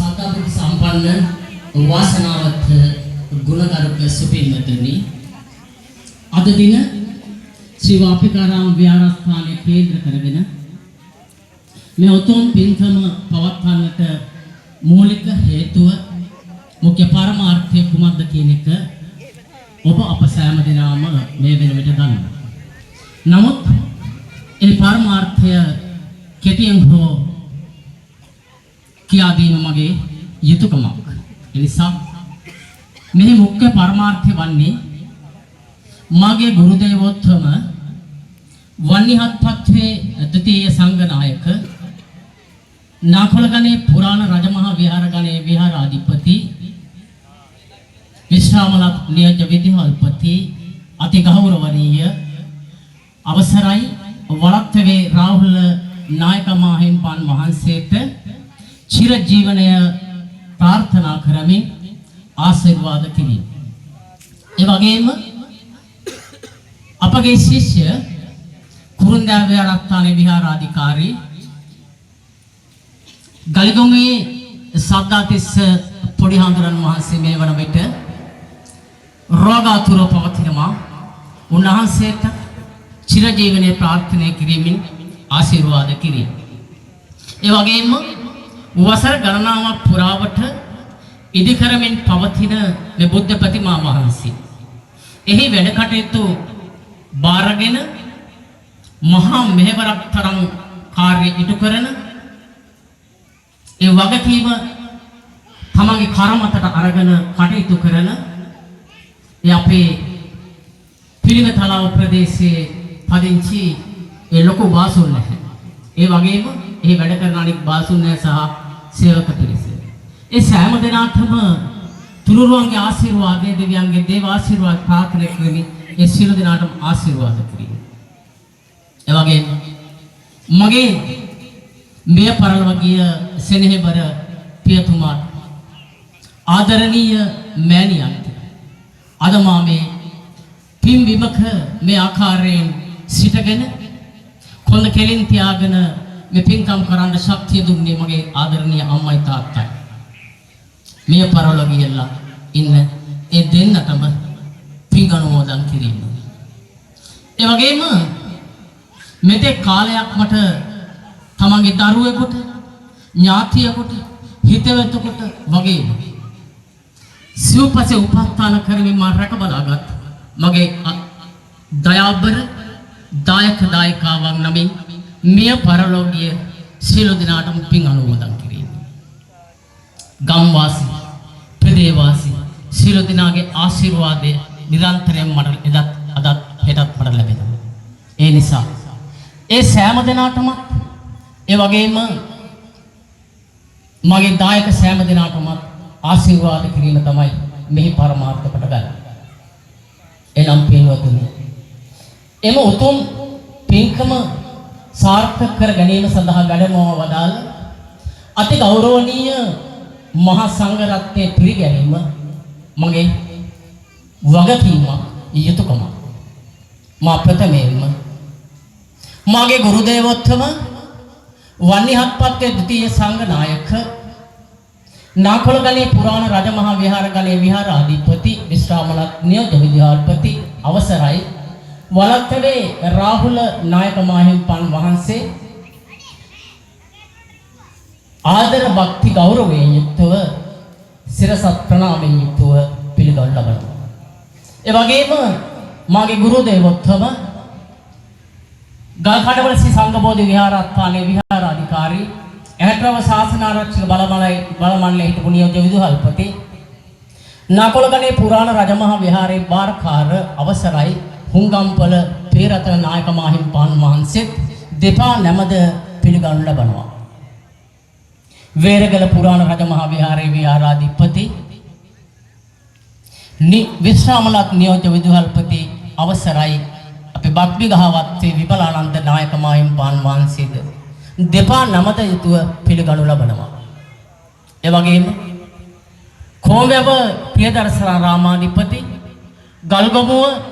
සාකාපති සම්පන්න වාසනාවත් ගුණගරුක සුපින්වතුනි අද දින ශ්‍රී වාපිකාරාම විහාරස්ථානයේ කේන්ද්‍ර කරගෙන මේ උතුම් පින්කම පවත්වන්නට මූලික හේතුව මුඛ්‍ය පරමාර්ථය කුමක්ද කියන එක ඔබ අප සෑම දිනම මේ වෙන විට දන්නවා. නමුත් ඒ පරමාර්ථය කෙටියෙන් හෝ කියා දීම මගේ යුතුයකමක්. ඒ නිසා මේ මුඛ්‍ය පරමාර්ථය වන්නේ මගේ ගුරු දේවෝත්තම වන්නිහත්පත්වේ ද්විතීය සංඝනායක නාකොළගනේ පුරාණ රජමහා විහාරගණයේ විහාරාධිපති විශ්‍රාමලත් නියෝජ්‍ය විදුහල්පති අති ගෞරවනීය අවසරයි වලත්තවේ රාහුල නායක මාහිම්පාන් වහන්සේට චිර ජීවනය ප්‍රාර්ථනා කරමින් ආශිර්වාද කිරීම. ඒ වගේම අපගේ ශිෂ්‍ය කුරුන්දා විහාරස්ථානයේ විහාරාධිකාරී ගලිගොමේ සද්දාතිස්ස පොඩි හාමුදුරන් වහන්සේ මේ වන විට රෝගාතුරව පවතිනවා. උන්වහන්සේට චිර ජීවනයේ ප්‍රාර්ථනා කිරීමෙන් ආශිර්වාද කිරීම. ඒ වගේම වසර ගණනාවක් පුරාවට ඉදිකරමින් පවතින මේ බුද්ධ ප්‍රතිමා වහන්සේ එහි වැඩ කටයුතු බාරගෙන මහා මෙහෙවරක් තරම් කාර්ය ඉටු කරන ඒ වගකීම තමන්ගේ කරමතට අරගෙන කටයුතු කරන ඒ අපේ පිළිවෙතලාව ප්‍රදේශයේ පදිංචි ඒ ලොකු වාසුන් නැහැ. ඒ වගේම එහි වැඩ කරන අනෙක් වාසුන් සහ සේවක පිරිස. ඒ සෑම දෙනාටම තුනුරුවන්ගේ ආශිර්වාදයේ දෙවියන්ගේ දේව ආශිර්වාද ප්‍රාර්ථනා කරමි. ඒ සියලු දෙනාටම ආශිර්වාද කිරීම. ඒ වගේම මගේ මෙය පරලොව ගිය සෙනෙහබර පියතුමා ආදරණීය මෑණියන්ට අද මා මේ පින් විමක මේ ආකාරයෙන් සිටගෙන කොන්ද කෙලින් තියාගෙන මේ පින්කම් කරන්න ශක්තිය දුන්නේ මගේ ආදරණීය අම්මයි තාත්තයි. මෙය පරලොව ගියලා ඉන්න ඒ දෙන්නටම පින් අනුමෝදන් කිරීම. ඒ වගේම මෙතෙක් කාලයක් මට තමන්ගේ දරුවෙකුට ඥාතියෙකුට හිතවතෙකුට වගේම සිව්පසේ උපස්ථාන කරමින් මම රැක බලාගත් මගේ දයාබර දායක දායිකාවන් නමින් මිය පරලෝකීය සියලු දෙනාටම පින් අනුමෝදන් කිරීම. ගම්වාසී ප්‍රදේවාසී සියලු දෙනාගේ ආශිර්වාදය නිරන්තරයෙන් මට අදත් හෙටත් මට ලැබෙනවා. ඒ නිසා ඒ සෑම දෙනාටම ඒ වගේම මගේ දායක සෑම දෙනාටම ආශිර්වාද කිරීම තමයි මෙහි පරමාර්ථ කොට ගන්න. එනම් පින්වතුනි එම උතුම් පින්කම සාර්ථක කර ගැනීම සඳහා වැඩමව වදාළ අති ගෞරවනීය මහා සංඝ රත්නයේ පිළිගැනීම මගේ වගකීමක් යුතුයකමක්. මා ප්‍රථමයෙන්ම මාගේ ගුරු දේවෝත්තම වන්නිහත්පත්වේ ද්විතීය සංඝනායක නාකොළගනේ පුරාණ රජමහා විහාරගණයේ විහාරාධිපති විශ්‍රාමලත් නියෝජ්‍ය විදුහල්පති අවසරයි වලත්තවේ රාහුල නායක මාහිම්පාන් වහන්සේ ආදර භක්ති ගෞරවයෙන් යුක්තව සිරසත් ප්‍රණාමයෙන් යුක්තව පිළිගනු ලබනවා. ඒ වගේම මාගේ ගුරු දේවෝත්තම ගල්කඩවල ශ්‍රී සංඝබෝධි විහාරස්ථානයේ විහාරාධිකාරී ඇහැටරව ශාසනාරක්ෂක බලමණ්ඩලයේ හිටපු නියෝජ්‍ය විදුහල්පති නාකොළගනේ පුරාණ රජමහා විහාරයේ බාරකාර අවසරයි හුංගම්පල පේරතන නායක මාහිම්පාන් වහන්සේත් දෙපා නැමද පිළිගනු ලබනවා. වේරගල පුරාණ රජමහා විහාරයේ විහාරාධිපති විශ්‍රාමලත් නියෝජ්‍ය විදුහල්පති අවසරයි අපේ බක්බිගහවත්තේ විපලානන්ද නායක මාහිම්පාන් වහන්සේද දෙපා නමත යුතුව පිළිගනු ලබනවා. ඒ වගේම කොඹැව ප්‍රියදර්ශන රාමාධිපති ගල්ගමුව